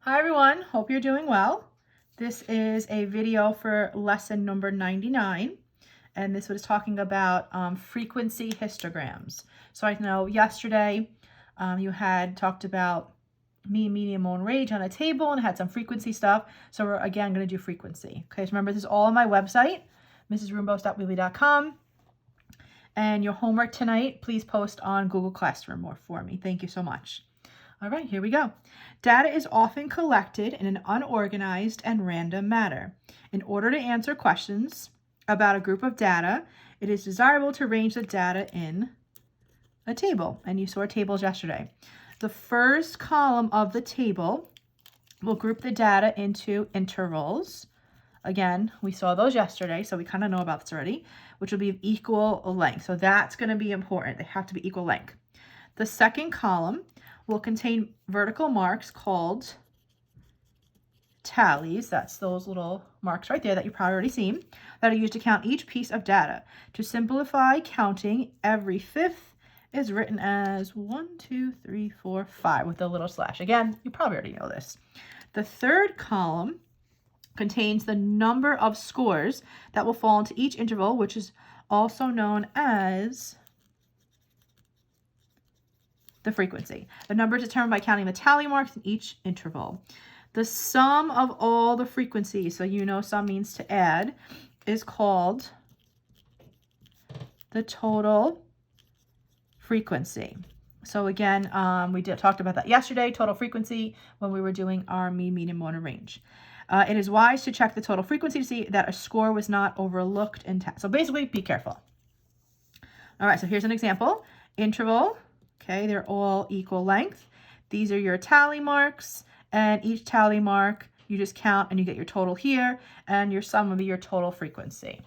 Hi everyone, hope you're doing well. This is a video for lesson number 99, and this was talking about frequency histograms. So I know yesterday you had talked about mean, median, mode, and range on a table and had some frequency stuff. So we're again going to do frequency. Okay, so remember this is all on my website, mrsrumbos.weebly.com. And your homework tonight, please post on Google Classroom for me. Thank you so much. All right, here we go. Data is often collected in an unorganized and random manner. In order to answer questions about a group of data, it is desirable to arrange the data in a table. And you saw tables yesterday. The first column of the table will group the data into intervals. Again, we saw those yesterday, so we kind of know about this already, which will be of equal length. So that's going to be important. They have to be equal length. The second column will contain vertical marks called tallies. That's those little marks right there that you've probably already seen, that are used to count each piece of data. To simplify counting, every fifth is written as 1, 2, 3, 4, 5 with a little slash. Again, you probably already know this. The third column contains the number of scores that will fall into each interval, which is also known as the frequency. The number is determined by counting the tally marks in each interval. The sum of all the frequencies, so you know sum means to add, is called the total frequency. So again, we talked about that yesterday, total frequency, when we were doing our mean, median, mode, and range. It is wise to check the total frequency to see that a score was not overlooked in test. So basically, be careful. All right, so here's an example. Interval, okay, they're all equal length. These are your tally marks, and each tally mark, you just count and you get your total here, and your sum will be your total frequency.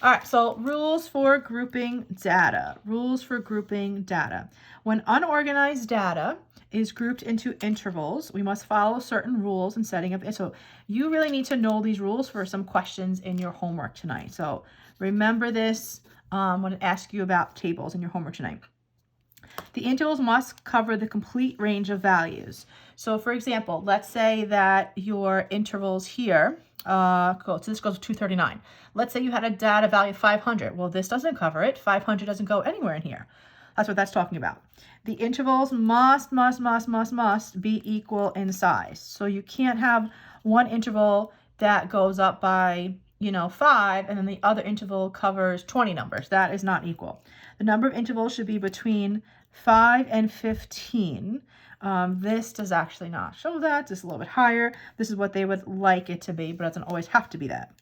All right, so rules for grouping data. Rules for grouping data. When unorganized data is grouped into intervals, we must follow certain rules in setting up. So you really need to know these rules for some questions in your homework tonight. So remember this when it asks you about tables in your homework tonight. The intervals must cover the complete range of values. So for example, let's say that your intervals here, so this goes to 239. Let's say you had a data value of 500. Well, this doesn't cover it. 500 doesn't go anywhere in here. That's what that's talking about. The intervals must be equal in size. So you can't have one interval that goes up by, 5, and then the other interval covers 20 numbers. That is not equal. The number of intervals should be between 5 and 15. This does actually not show that. Just a little bit higher. This is what they would like it to be, but it doesn't always have to be that.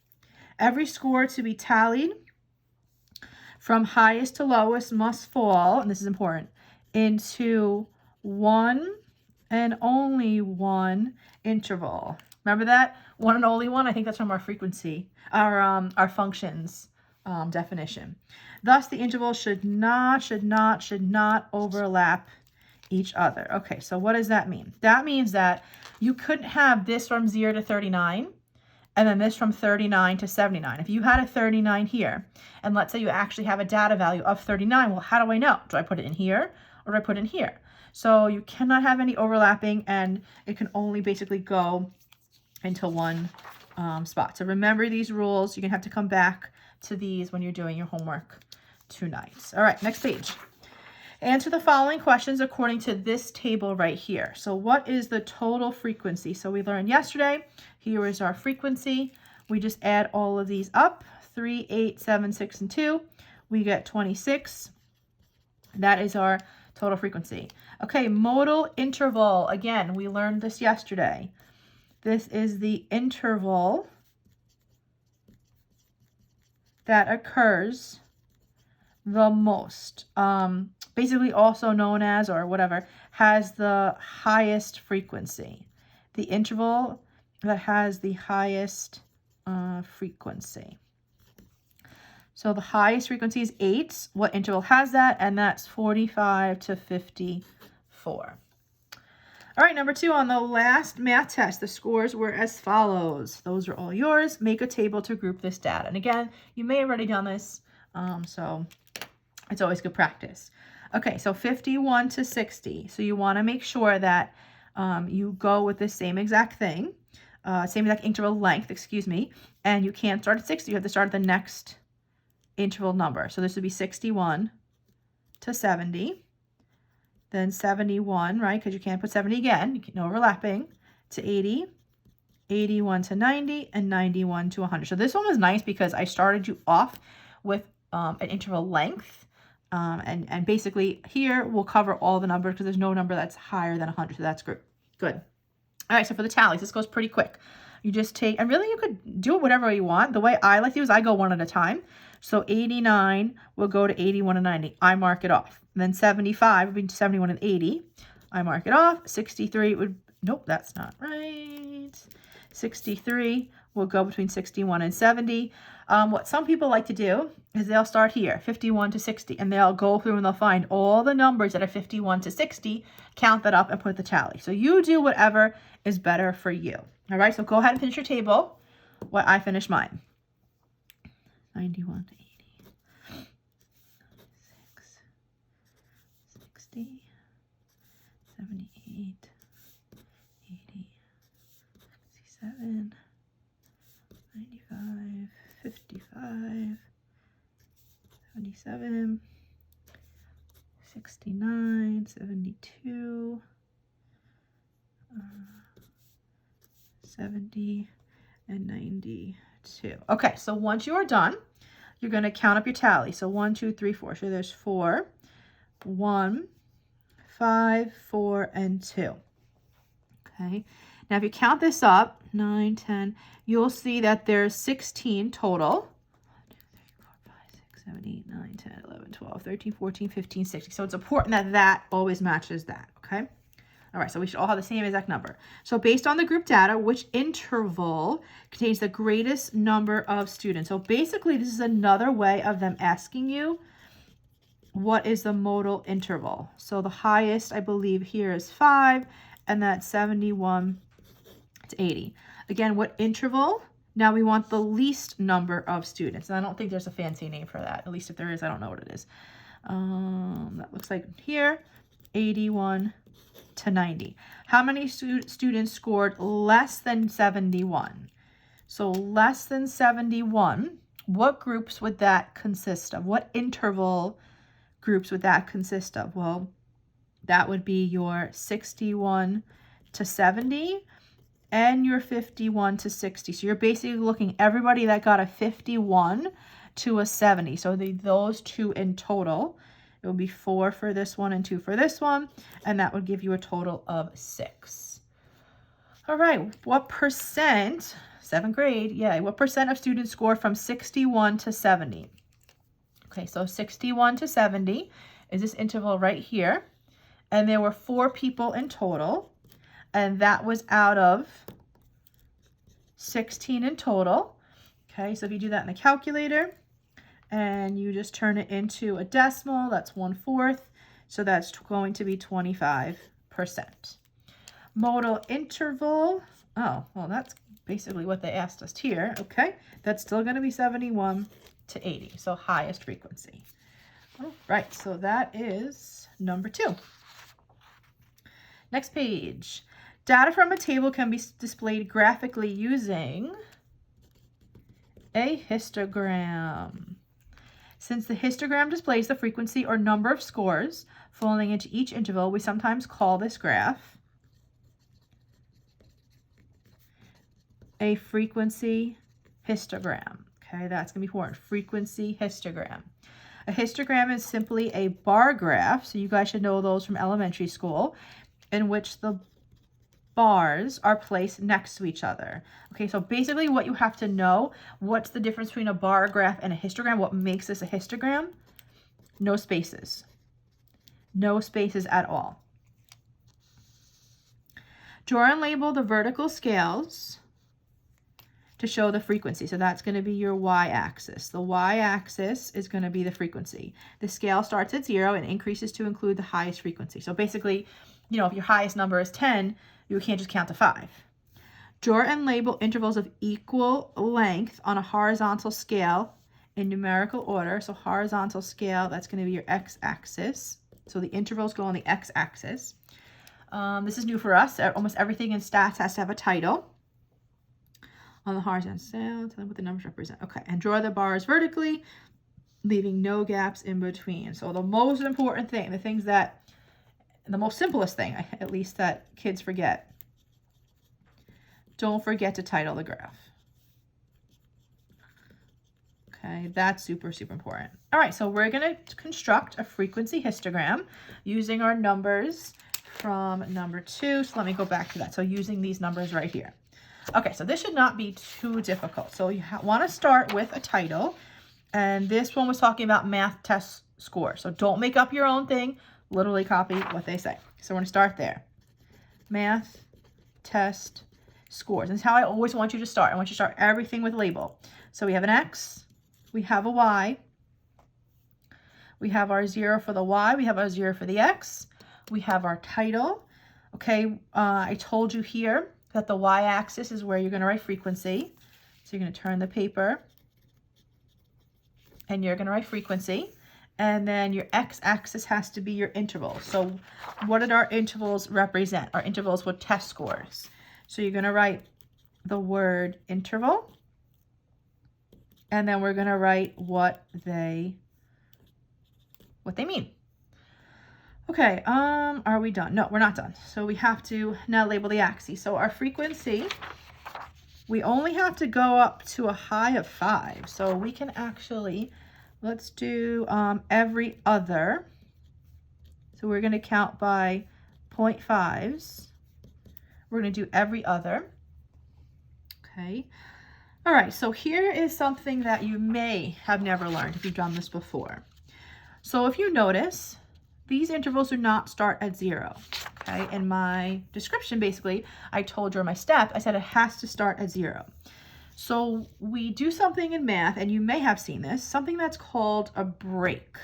Every score to be tallied from highest to lowest must fall, and this is important, into one and only one interval. Remember that? One and only one? I think that's from our frequency, our functions definition. Thus, the intervals should not overlap each other. Okay, so what does that mean? That means that you couldn't have this from 0 to 39 and then this from 39 to 79. If you had a 39 here, and let's say you actually have a data value of 39, well, how do I know? Do I put it in here or do I put it in here? So you cannot have any overlapping, and it can only basically go into one spot. So remember these rules. You're going to have to come back to these when you're doing your homework tonight. All right, next page. Answer the following questions according to this table right here. So what is the total frequency? So we learned yesterday, here is our frequency. We just add all of these up, 3, 8, 7, 6, and 2. We get 26. That is our total frequency. Okay, modal interval. Again, we learned this yesterday. This is the interval that occurs the most. Basically also known as, or whatever, has the highest frequency. The interval that has the highest frequency. So the highest frequency is 8. What interval has that? And that's 45 to 54. All right, number 2, on the last math test, the scores were as follows. Those are all yours. Make a table to group this data. And again, you may have already done this, so it's always good practice. Okay, so 51 to 60. So you want to make sure that you go with the same exact thing, same exact interval length, excuse me, and you can't start at 60. You have to start at the next interval number. So this would be 61 to 70, then 71, right, because you can't put 70 again, no overlapping, to 80, 81 to 90, and 91 to 100. So this one was nice because I started you off with an interval length, and basically here we'll cover all the numbers because there's no number that's higher than 100, so that's good. All right, so for the tallies, this goes pretty quick. You just take, and really you could do it whatever you want. The way I like to do is I go one at a time. So 89 will go to 81 and 90. I mark it off. And then 75 would be 71 and 80. I mark it off. 63 would, nope, that's not right. 63 will go between 61 and 70. What some people like to do is they'll start here, 51 to 60, and they'll go through and they'll find all the numbers that are 51 to 60, count that up, and put the tally. So you do whatever is better for you. All right, so go ahead and finish your table while I finish mine. 91 to 80, 96, 60, 78, 80, 67, 95, 55, 77, 69, 72, 70, and 92. Okay, so once you are done, you're going to count up your tally. So 1, 2, 3, 4. So there's 4, 1, 5, 4, and 2. Okay, now if you count this up, 9, 10, you'll see that there's 16 total. 1, 2, 3, 4, 5, 6, 7, 8, 9, 10, 11, 12, 13, 14, 15, 16. So it's important that that always matches that, okay? All right, so we should all have the same exact number. So based on the group data, which interval contains the greatest number of students? So basically, this is another way of them asking you, what is the modal interval? So the highest, I believe, here is 5, and that's 71 to 80. Again, what interval? Now we want the least number of students. And I don't think there's a fancy name for that. At least if there is, I don't know what it is. That looks like here, 81 to 90. How many students scored less than 71? So less than 71, what groups would that consist of? What interval groups would that consist of? Well, that would be your 61 to 70 and your 51 to 60. So you're basically looking everybody that got a 51 to a 70. So those two in total. It would be 4 for this one and 2 for this one, and that would give you a total of 6. All right, what percent, 7th grade, yeah, what percent of students score from 61 to 70? Okay, so 61 to 70 is this interval right here, and there were 4 people in total, and that was out of 16 in total. Okay, so if you do that in the calculator, and you just turn it into a decimal, that's 1/4. So that's going to be 25%. Modal interval, oh, well, that's basically what they asked us here. Okay, that's still going to be 71 to 80, so highest frequency. All right, so that is number 2. Next page. Data from a table can be displayed graphically using a histogram. Since the histogram displays the frequency or number of scores falling into each interval, we sometimes call this graph a frequency histogram. Okay, that's going to be important. Frequency histogram. A histogram is simply a bar graph, so you guys should know those from elementary school, in which the bars are placed next to each other. Okay, so basically what you have to know, what's the difference between a bar graph and a histogram? What makes this a histogram? No spaces. No spaces at all. Draw and label the vertical scales to show the frequency. So that's going to be your y-axis. The y-axis is going to be the frequency. The scale starts at 0 and increases to include the highest frequency. So basically, you know, if your highest number is 10, you can't just count to 5. Draw and label intervals of equal length on a horizontal scale in numerical order. So horizontal scale, that's going to be your x-axis. So the intervals go on the x-axis. This is new for us. Almost everything in stats has to have a title. On the horizontal cell, tell them what the numbers represent. Okay, and draw the bars vertically, leaving no gaps in between. So the most important thing, the most simplest thing, at least, that kids forget. Don't forget to title the graph. Okay, that's super, super important. All right, so we're going to construct a frequency histogram using our numbers from number 2. So let me go back to that. So using these numbers right here. Okay, so this should not be too difficult. So you want to start with a title. And this one was talking about math test scores. So don't make up your own thing. Literally copy what they say. So we're going to start there. Math test scores. This is how I always want you to start. I want you to start everything with label. So we have an X. We have a Y. We have our 0 for the Y. We have our 0 for the X. We have our title. Okay, I told you here that the Y-axis is where you're going to write frequency. So you're going to turn the paper and you're going to write frequency. And then your X-axis has to be your interval. So what did our intervals represent? Our intervals were test scores. So you're going to write the word interval. And then we're going to write what they mean. Okay, are we done? No, we're not done. So we have to now label the axes. So our frequency, we only have to go up to a high of 5. So we can actually, let's do every other. So we're going to count by 0.5s. We're going to do every other. Okay. All right, so here is something that you may have never learned if you've done this before. So if you notice, these intervals do not start at 0. Okay, in my description, basically, I told you, or my step, I said it has to start at 0. So we do something in math, and you may have seen this, something that's called a break.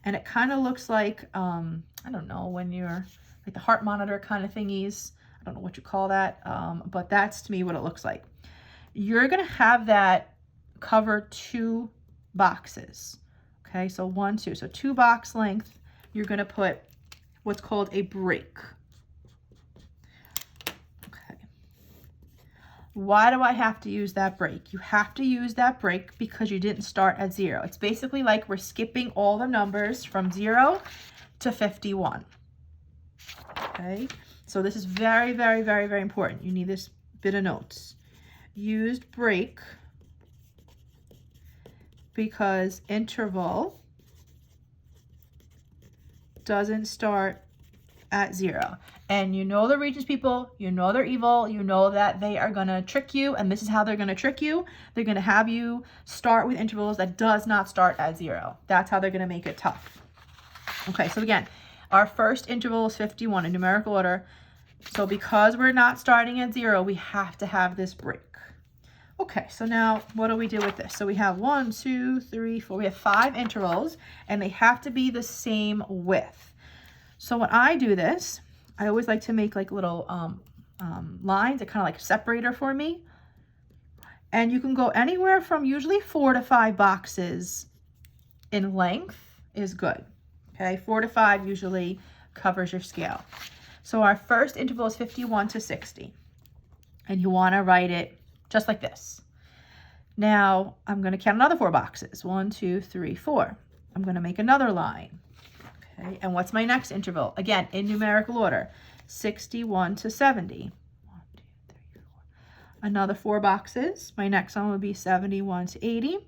And it kind of looks like, I don't know, when you're like the heart monitor kind of thingies. I don't know what you call that, but that's to me what it looks like. You're going to have that cover 2 boxes. Okay, so 1, 2. So 2 box length, you're going to put what's called a break. Okay. Why do I have to use that break? You have to use that break because you didn't start at 0. It's basically like we're skipping all the numbers from 0 to 51. Okay, so this is very, very, very, very important. You need this bit of notes. Used break because interval doesn't start at 0. And you know the Regents people, you know they're evil, you know that they are going to trick you, and this is how they're going to trick you. They're going to have you start with intervals that does not start at 0. That's how they're going to make it tough. Okay, so again, our first interval is 51 in numerical order. So because we're not starting at 0, we have to have this break. Okay, so now what do we do with this? So we have 1, 2, 3, 4. We have 5 intervals, and they have to be the same width. So when I do this, I always like to make like little lines, a kind of like separator for me. And you can go anywhere from usually 4 to 5 boxes in length is good. Okay, 4 to 5 usually covers your scale. So our first interval is 51 to 60. And you want to write it just like this. Now I'm going to count another 4 boxes. 1, 2, 3, 4. I'm going to make another line. Okay, and what's my next interval? Again, in numerical order, 61 to 70. 1, 2, 3, 4. Another 4 boxes. My next one would be 71 to 80.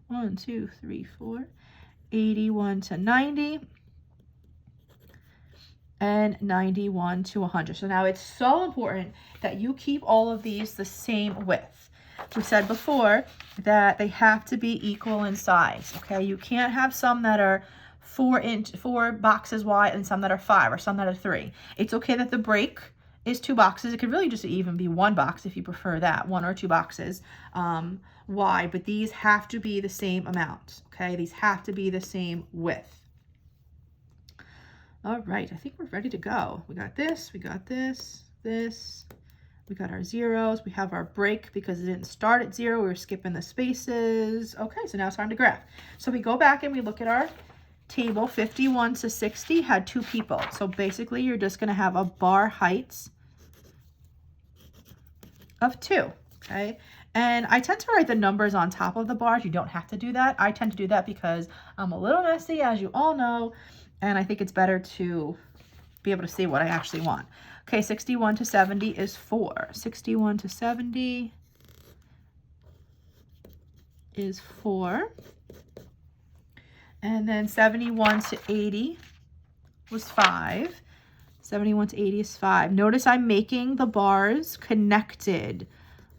1, 2, 3, 4. 81 to 90. And 91 to 100. So now it's so important that you keep all of these the same width. We said before that they have to be equal in size. Okay, you can't have some that are 4 boxes wide and some that are 5 or some that are 3. It's okay that the break is 2 boxes. It could really just even be 1 box if you prefer that, 1 or 2 boxes wide, but these have to be the same amount. Okay, these have to be the same width. All right, I think we're ready to go. We got this, we got this, we got our zeros, we have our break because it didn't start at 0, we were skipping the spaces. Okay, so now it's time to graph. So we go back and we look at our table, 51 to 60, had 2 people. So basically, you're just going to have a bar heights of 2, okay? And I tend to write the numbers on top of the bars. You don't have to do that. I tend to do that because I'm a little messy, as you all know, and I think it's better to be able to see what I actually want. Okay, 61 to 70 is 4. 61 to 70 is 4. And then 71 to 80 was 5. 71 to 80 is 5. Notice I'm making the bars connected.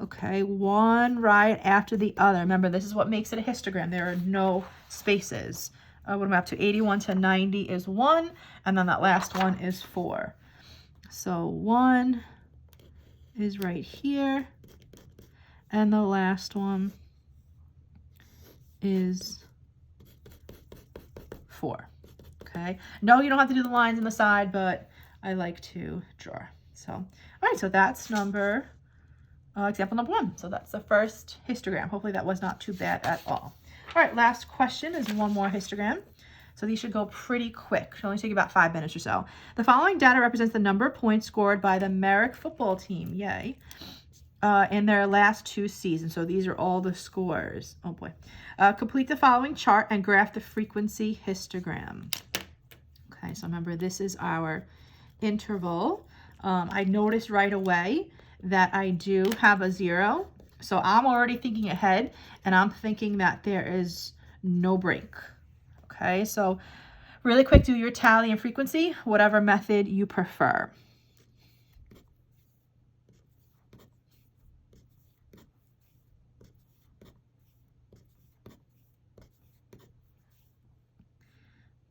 Okay, one right after the other. Remember, this is what makes it a histogram. There are no spaces. What am I up to? 81 to 90 is 1, and then that last one is 4. So 1 is right here, and the last one is 4. Okay, no, you don't have to do the lines on the side, but I like to draw. So, all right, so that's example number 1. So that's the first histogram. Hopefully that was not too bad at all. All right, last question is one more histogram. So these should go pretty quick. Should only take about 5 minutes or so. The following data represents the number of points scored by the Merrick football team, yay, in their last 2 seasons. So these are all the scores. Oh boy. Complete the following chart and graph the frequency histogram. Okay, so remember, this is our interval. I noticed right away that I do have a 0. So I'm already thinking ahead, and I'm thinking that there is no break. Okay, so really quick, do your tally and frequency, whatever method you prefer.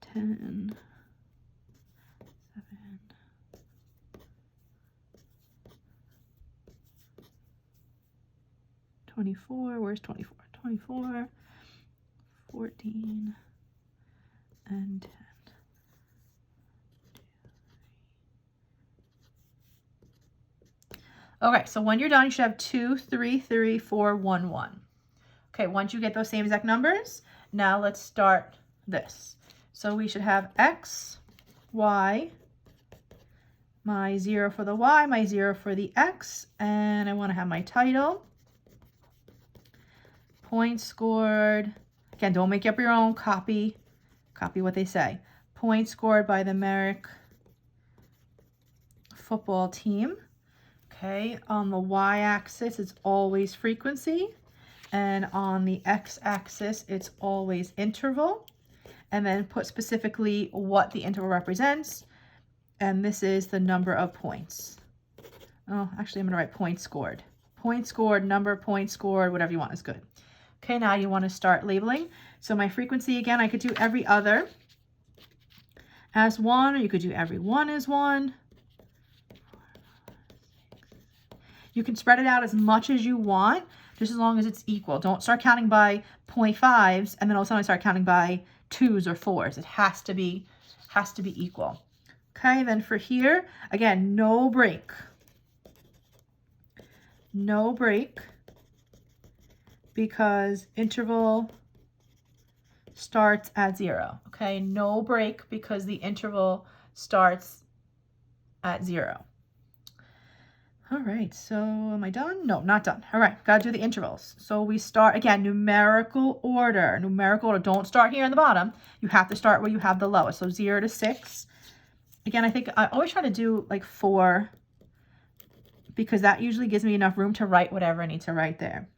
Ten, 7, 24, where's 24? 24, 14, and 10. Okay, so when you're done, you should have 2, 3, 3, 4, 1, 1. Okay, once you get those same exact numbers, now let's start this. So we should have X, Y, my 0 for the Y, my 0 for the X, and I want to have my title. Points scored. Again, don't make up your own. Copy what they say. Points scored by the Merrick football team. Okay, on the y-axis, it's always frequency. And on the x-axis, it's always interval. And then put specifically what the interval represents. And this is the number of points. Oh, actually, I'm going to write points scored. Points scored, number, points scored, whatever you want is good. Okay, now you want to start labeling. So my frequency, again, I could do every other as 1, or you could do every 1 as 1. You can spread it out as much as you want, just as long as it's equal. Don't start counting by 0.5s and then all of a sudden start counting by 2s or 4s. It has to be equal. Okay, then for here, again, no break. No break, because interval starts at 0. Okay, no break because the interval starts at 0. All right, so am I done? No, not done. All right, got to do the intervals. So we start, again, numerical order. Numerical order. Don't start here in the bottom. You have to start where you have the lowest. So 0 to 6. Again, I think I always try to do like 4 because that usually gives me enough room to write whatever I need to write there.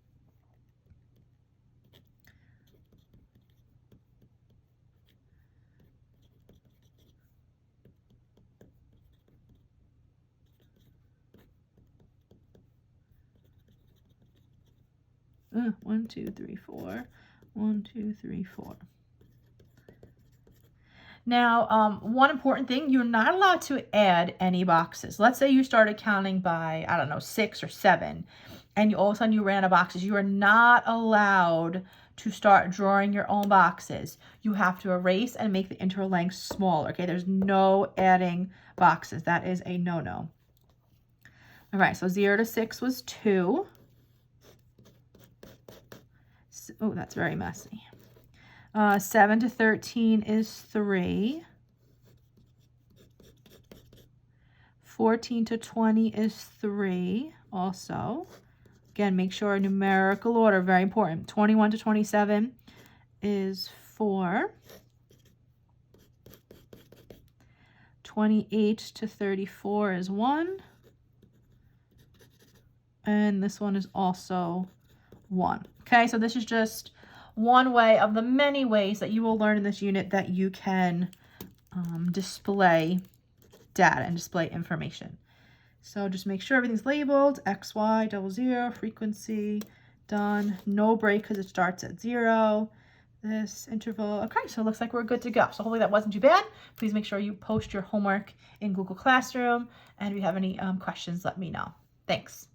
One, two, three, 4. 1, 2, 3, 4. Now, one important thing, you're not allowed to add any boxes. Let's say you started counting by, I don't know, 6 or 7, and all of a sudden you ran out of boxes. You are not allowed to start drawing your own boxes. You have to erase and make the interval length smaller, okay? There's no adding boxes. That is a no-no. All right, so 0 to 6 was 2. Oh, that's very messy. 7 to 13 is 3. 14 to 20 is 3 also. Again, make sure numerical order, very important. 21 to 27 is 4. 28 to 34 is 1. And this one is also 1. Okay, so this is just one way of the many ways that you will learn in this unit that you can display data and display information. So just make sure everything's labeled, X, Y, 00, frequency, done, no break because it starts at 0, this interval. Okay, so it looks like we're good to go. So hopefully that wasn't too bad. Please make sure you post your homework in Google Classroom, and if you have any questions, let me know. Thanks.